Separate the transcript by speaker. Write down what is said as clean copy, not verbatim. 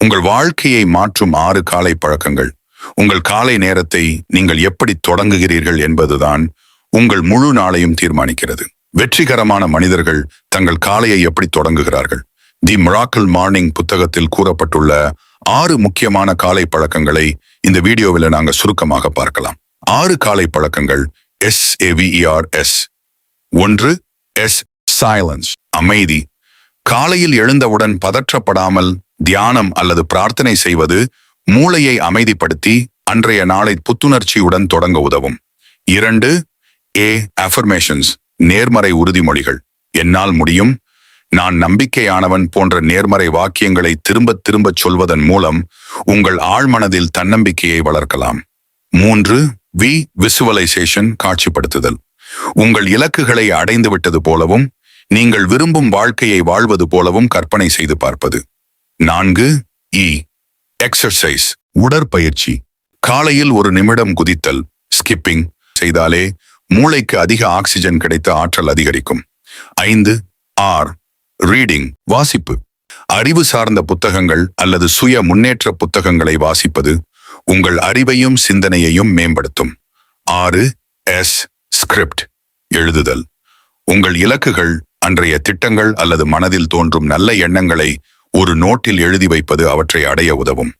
Speaker 1: உங்கள் வாழ்க்கையை மாற்றும் 6 காலை பழக்கங்கள். உங்கள் காலை நேரத்தை நீங்கள் எப்படி தொடங்குகிறீர்கள் என்பதுதான் உங்கள் முழு நாளையும் தீர்மானிக்கிறது. வெற்றிகரமான மனிதர்கள் தங்கள் காலையை எப்படி தொடங்குகிறார்கள்? தி மிராக்கிள் மார்னிங் புத்தகத்தில் கூறப்பட்டுள்ள 6 முக்கியமான காலை பழக்கங்களை இந்த வீடியோவில் நாங்கள் சுருக்கமாக பார்க்கலாம். 6 காலை பழக்கங்கள். SAVERS. 1. சைலன்ஸ், அமைதி. காலையில் எழுந்தவுடன் பதற்றப்படாமல் தியானம் அல்லது பிரார்த்தனை செய்வது மூளையை அமைதிப்படுத்தி அன்றைய நாளை புத்துணர்ச்சியுடன் தொடங்க உதவும். 2. அஃபர்மேஷன்ஸ், நேர்மறை உறுதிமொழிகள். என்னால் முடியும், நான் நம்பிக்கையானவன் போன்ற நேர்மறை வாக்கியங்களை திரும்ப திரும்ப சொல்வதன் மூலம் உங்கள் ஆழ்மனதில் தன்னம்பிக்கையை வளர்க்கலாம். 3. விசுவலைசேஷன், காட்சிப்படுத்துதல். உங்கள் இலக்குகளை அடைந்து விட்டது போலவும் நீங்கள் விரும்பும் வாழ்க்கையை வாழ்வது போலவும் கற்பனை செய்து பார்ப்பது. 4. எக்ஸர்சைஸ், உடற்பயிற்சி. காலையில் 1 நிமிடம் குதித்தல், ஸ்கிப்பிங் செய்தாலே மூளைக்கு அதிக ஆக்சிஜன் கிடைத்து ஆற்றல் அதிகரிக்கும். 5. ரீடிங், வாசிப்பு. அறிவு சார்ந்த புத்தகங்கள் அல்லது சுய முன்னேற்ற புத்தகங்களை வாசிப்பது உங்கள் அறிவையும் சிந்தனையையும் மேம்படுத்தும். 6. ஸ்கிரிப்ட், எழுதுதல். உங்கள் இலக்குகள், அன்றைய திட்டங்கள் அல்லது மனதில் தோன்றும் நல்ல எண்ணங்களை ஒரு நோட்டில் எழுதி வைப்பது அவற்றை அடைய உதவும்.